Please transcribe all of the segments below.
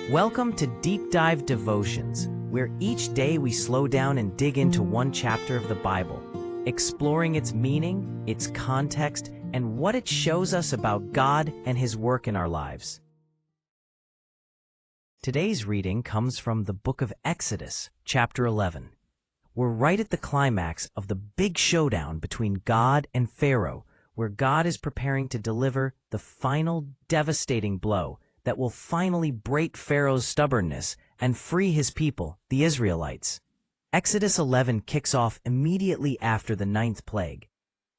Welcome to Deep Dive Devotions, where each day we slow down and dig into one chapter of the Bible, exploring its meaning, its context, and what it shows us about God and His work in our lives. Today's reading comes from the book of Exodus, chapter 11. We're right at the climax of the big showdown between God and Pharaoh, where God is preparing to deliver the final devastating blow that will finally break Pharaoh's stubbornness and free his people, the Israelites. Exodus 11 kicks off immediately after the ninth plague,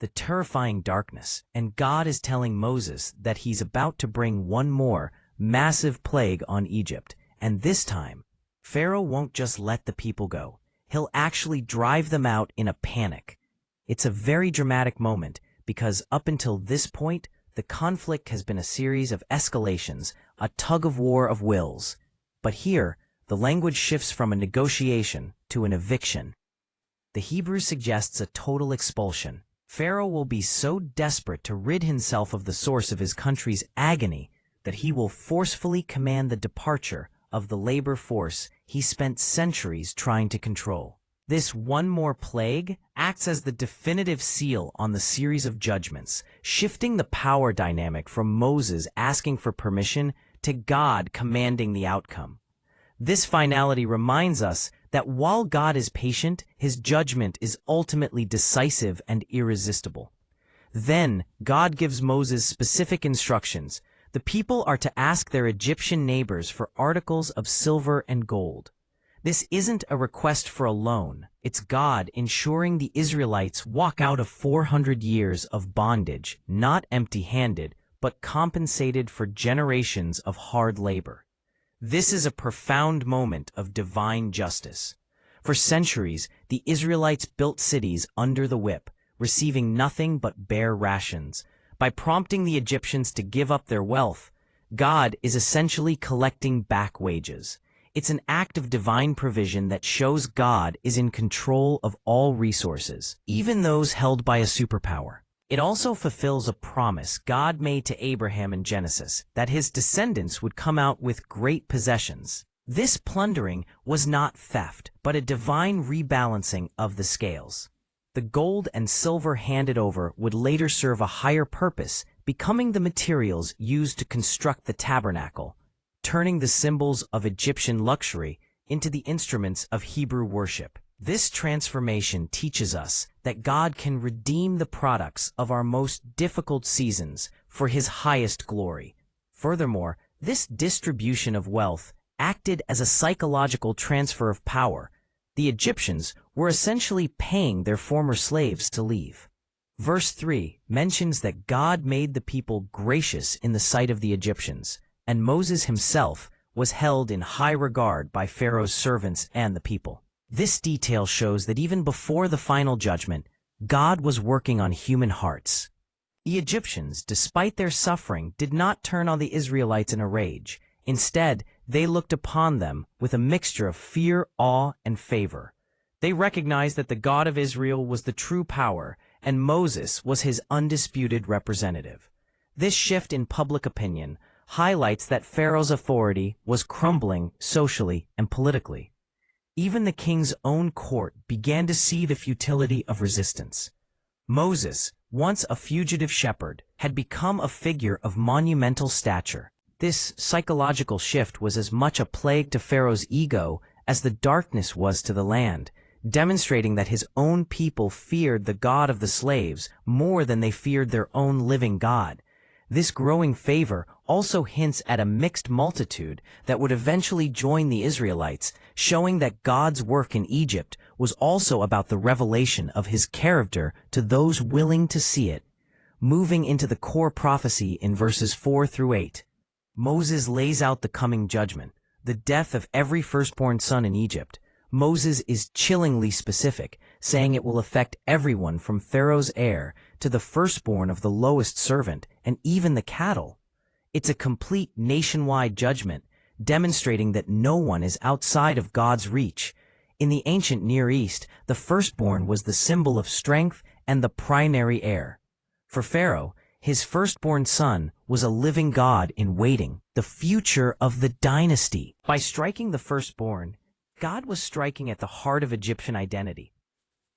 the terrifying darkness, and God is telling Moses that he's about to bring one more massive plague on Egypt, and this time, Pharaoh won't just let the people go. He'll actually drive them out in a panic. It's a very dramatic moment because up until this point, the conflict has been a series of escalations, a tug-of-war of wills. But here, the language shifts from a negotiation to an eviction. The Hebrew suggests a total expulsion. Pharaoh will be so desperate to rid himself of the source of his country's agony that he will forcefully command the departure of the labor force he spent centuries trying to control. This one more plague acts as the definitive seal on the series of judgments, shifting the power dynamic from Moses asking for permission to God commanding the outcome. This finality reminds us that while God is patient, his judgment is ultimately decisive and irresistible. Then, God gives Moses specific instructions. The people are to ask their Egyptian neighbors for articles of silver and gold. This isn't a request for a loan. It's God ensuring the Israelites walk out of 400 years of bondage, not empty-handed, but compensated for generations of hard labor. This is a profound moment of divine justice. For centuries, the Israelites built cities under the whip, receiving nothing but bare rations. By prompting the Egyptians to give up their wealth, God is essentially collecting back wages. It's an act of divine provision that shows God is in control of all resources, even those held by a superpower. It also fulfills a promise God made to Abraham in Genesis, that his descendants would come out with great possessions. This plundering was not theft, but a divine rebalancing of the scales. The gold and silver handed over would later serve a higher purpose, becoming the materials used to construct the tabernacle, turning the symbols of Egyptian luxury into the instruments of Hebrew worship. This transformation teaches us that God can redeem the products of our most difficult seasons for his highest glory. Furthermore, this distribution of wealth acted as a psychological transfer of power. The Egyptians were essentially paying their former slaves to leave. Verse 3 mentions that God made the people gracious in the sight of the Egyptians, and Moses himself was held in high regard by Pharaoh's servants and the people. This detail shows that even before the final judgment, God was working on human hearts. The Egyptians, despite their suffering, did not turn on the Israelites in a rage. Instead, they looked upon them with a mixture of fear, awe, and favor. They recognized that the God of Israel was the true power, and Moses was his undisputed representative. This shift in public opinion highlights that Pharaoh's authority was crumbling socially and politically. Even the king's own court began to see the futility of resistance. Moses, once a fugitive shepherd, had become a figure of monumental stature. This psychological shift was as much a plague to Pharaoh's ego as the darkness was to the land, demonstrating that his own people feared the God of the slaves more than they feared their own living God. This growing favor also hints at a mixed multitude that would eventually join the Israelites, showing that God's work in Egypt was also about the revelation of his character to those willing to see it. Moving into the core prophecy in verses 4 through 8, Moses lays out the coming judgment, the death of every firstborn son in Egypt. Moses is chillingly specific, saying it will affect everyone from Pharaoh's heir to the firstborn of the lowest servant and even the cattle. It's a complete nationwide judgment, demonstrating that no one is outside of God's reach. In the ancient Near East, the firstborn was the symbol of strength and the primary heir. For Pharaoh, His firstborn son was a living God in waiting, the future of the dynasty. By striking the firstborn, God was striking at the heart of Egyptian identity.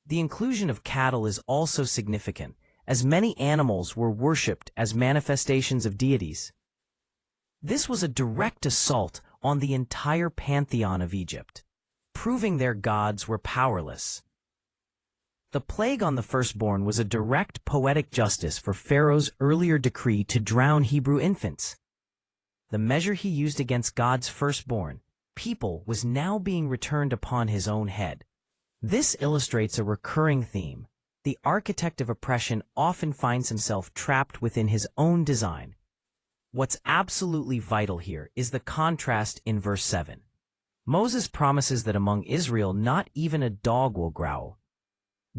The inclusion of cattle is also significant, as many animals were worshipped as manifestations of deities. This was a direct assault on the entire pantheon of Egypt, proving their gods were powerless. The plague on the firstborn was a direct poetic justice for Pharaoh's earlier decree to drown Hebrew infants. The measure he used against God's firstborn people was now being returned upon his own head. This illustrates a recurring theme. The architect of oppression often finds himself trapped within his own design. What's absolutely vital here is the contrast in verse 7. Moses promises that among Israel not even a dog will growl.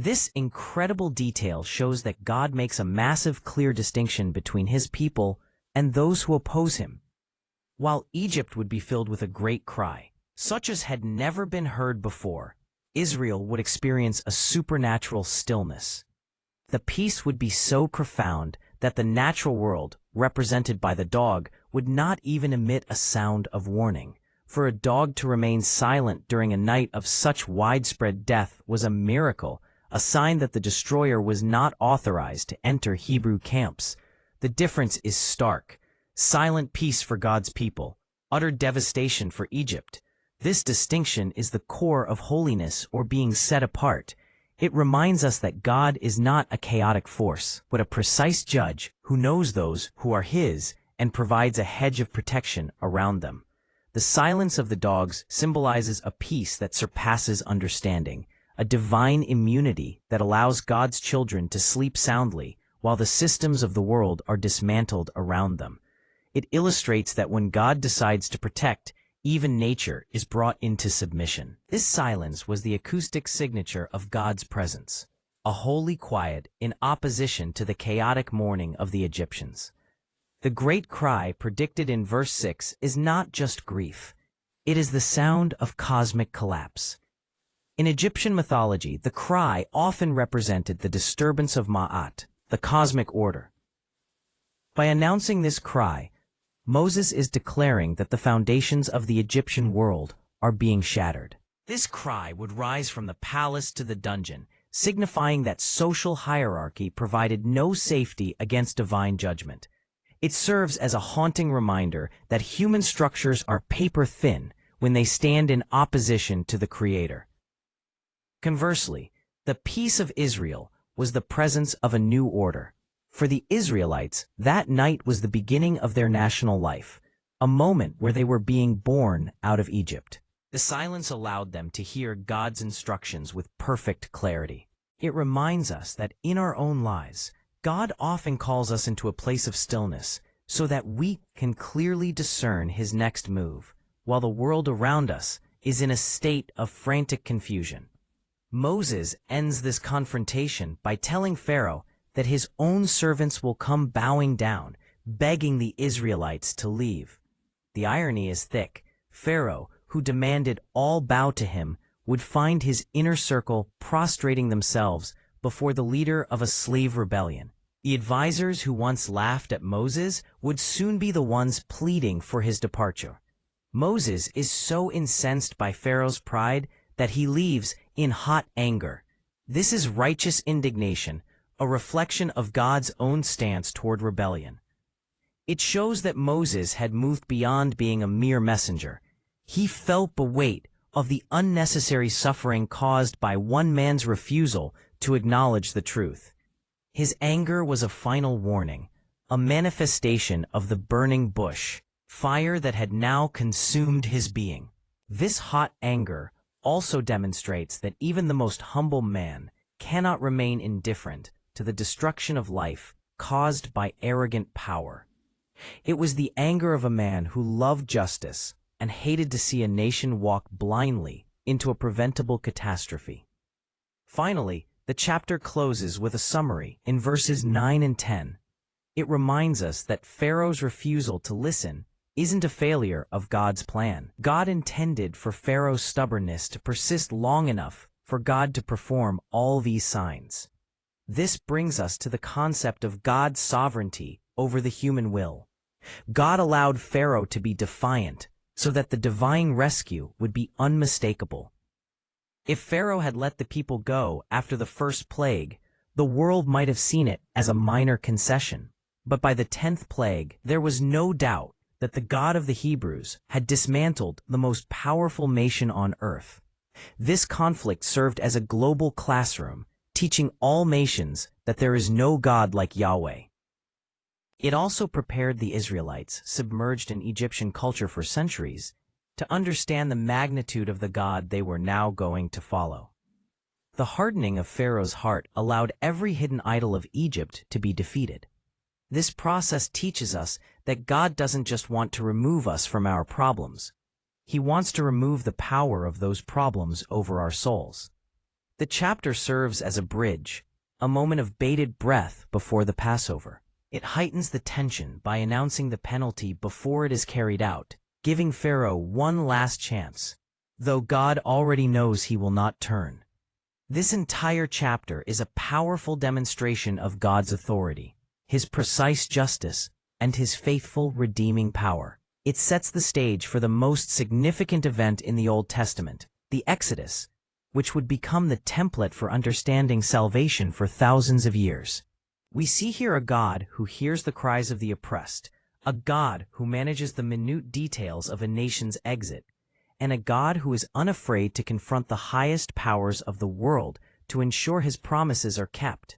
This incredible detail shows that God makes a massive, clear distinction between his people and those who oppose him. While Egypt would be filled with a great cry, such as had never been heard before, Israel would experience a supernatural stillness. The peace would be so profound that the natural world, represented by the dog, would not even emit a sound of warning. For a dog to remain silent during a night of such widespread death was a miracle, a sign that the destroyer was not authorized to enter Hebrew camps. The difference is stark. Silent peace for God's people, utter devastation for Egypt. This distinction is the core of holiness or being set apart. It reminds us that God is not a chaotic force, but a precise judge who knows those who are his and provides a hedge of protection around them. The silence of the dogs symbolizes a peace that surpasses understanding, a divine immunity that allows God's children to sleep soundly while the systems of the world are dismantled around them. It illustrates that when God decides to protect, even nature is brought into submission. This silence was the acoustic signature of God's presence, a holy quiet in opposition to the chaotic mourning of the Egyptians. The great cry predicted in verse 6 is not just grief. It is the sound of cosmic collapse. In Egyptian mythology, the cry often represented the disturbance of Ma'at, the cosmic order. By announcing this cry, Moses is declaring that the foundations of the Egyptian world are being shattered. This cry would rise from the palace to the dungeon, signifying that social hierarchy provided no safety against divine judgment. It serves as a haunting reminder that human structures are paper-thin when they stand in opposition to the Creator. Conversely, the peace of Israel was the presence of a new order. For the Israelites, that night was the beginning of their national life, a moment where they were being born out of Egypt. The silence allowed them to hear God's instructions with perfect clarity. It reminds us that in our own lives, God often calls us into a place of stillness so that we can clearly discern his next move, while the world around us is in a state of frantic confusion. Moses ends this confrontation by telling Pharaoh that his own servants will come bowing down, begging the Israelites to leave. The irony is thick. Pharaoh, who demanded all bow to him, would find his inner circle prostrating themselves before the leader of a slave rebellion. The advisors who once laughed at Moses would soon be the ones pleading for his departure. Moses is so incensed by Pharaoh's pride that he leaves in hot anger. This is righteous indignation, a reflection of God's own stance toward rebellion. It shows that Moses had moved beyond being a mere messenger. He felt the weight of the unnecessary suffering caused by one man's refusal to acknowledge the truth. His anger was a final warning, a manifestation of the burning bush, fire that had now consumed his being. This hot anger also demonstrates that even the most humble man cannot remain indifferent to the destruction of life caused by arrogant power. It was the anger of a man who loved justice and hated to see a nation walk blindly into a preventable catastrophe. Finally, the chapter closes with a summary in verses 9 and 10. It reminds us that Pharaoh's refusal to listen isn't a failure of God's plan. God intended for Pharaoh's stubbornness to persist long enough for God to perform all these signs. This brings us to the concept of God's sovereignty over the human will. God allowed Pharaoh to be defiant so that the divine rescue would be unmistakable. If Pharaoh had let the people go after the first plague, the world might have seen it as a minor concession. But by the 10th plague, there was no doubt that the God of the Hebrews had dismantled the most powerful nation on earth. This conflict served as a global classroom, teaching all nations that there is no God like Yahweh. It also prepared the Israelites, submerged in Egyptian culture for centuries, to understand the magnitude of the God they were now going to follow. The hardening of Pharaoh's heart allowed every hidden idol of Egypt to be defeated. This process teaches us that God doesn't just want to remove us from our problems. He wants to remove the power of those problems over our souls. The chapter serves as a bridge, a moment of bated breath before the Passover. It heightens the tension by announcing the penalty before it is carried out, giving Pharaoh one last chance, though God already knows he will not turn. This entire chapter is a powerful demonstration of God's authority, his precise justice, and his faithful redeeming power. It sets the stage for the most significant event in the Old Testament, the Exodus, which would become the template for understanding salvation for thousands of years. We see here a God who hears the cries of the oppressed, a God who manages the minute details of a nation's exit, and a God who is unafraid to confront the highest powers of the world to ensure his promises are kept.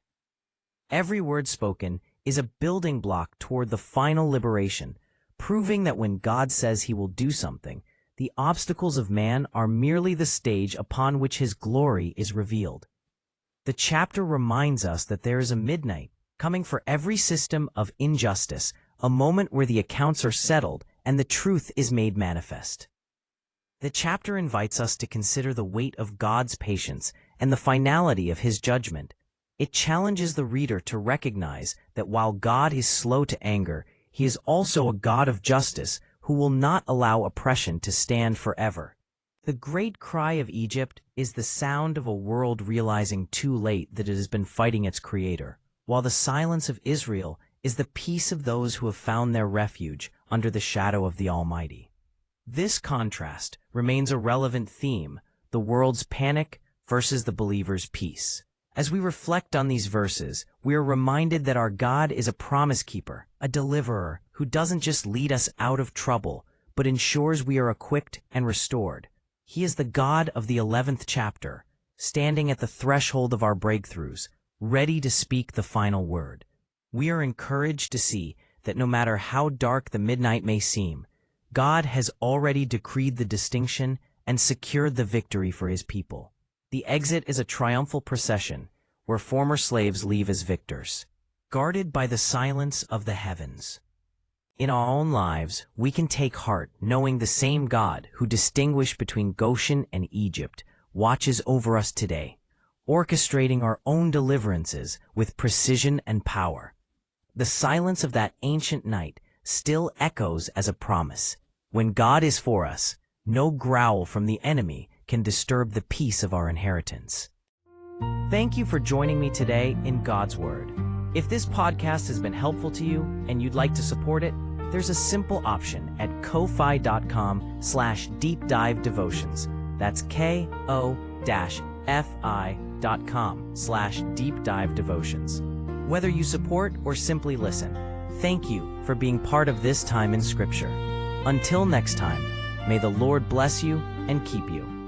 Every word spoken is a building block toward the final liberation, proving that when God says he will do something, the obstacles of man are merely the stage upon which his glory is revealed. The chapter reminds us that there is a midnight coming for every system of injustice, a moment where the accounts are settled and the truth is made manifest. The chapter invites us to consider the weight of God's patience and the finality of his judgment. It challenges the reader to recognize that while God is slow to anger, he is also a God of justice who will not allow oppression to stand forever. The great cry of Egypt is the sound of a world realizing too late that it has been fighting its creator, while the silence of Israel is the peace of those who have found their refuge under the shadow of the Almighty. This contrast remains a relevant theme, the world's panic versus the believer's peace. As we reflect on these verses, we are reminded that our God is a promise keeper, a deliverer who doesn't just lead us out of trouble, but ensures we are equipped and restored. He is the God of the 11th chapter, standing at the threshold of our breakthroughs, ready to speak the final word. We are encouraged to see that no matter how dark the midnight may seem, God has already decreed the distinction and secured the victory for his people. The exit is a triumphal procession where former slaves leave as victors, guarded by the silence of the heavens. In our own lives, we can take heart knowing the same God who distinguished between Goshen and Egypt watches over us today, orchestrating our own deliverances with precision and power. The silence of that ancient night still echoes as a promise. When God is for us, no growl from the enemy can disturb the peace of our inheritance. Thank you for joining me today in God's Word. If this podcast has been helpul to you and you'd like to support it, there's a simple option at ko-fi.com/deepdivedevotions. That's ko-fi.com/deepdivedevotions. Whether you support or simply listen, thank you for being part of this time in Scripture. Until next time, may the Lord bless you and keep you.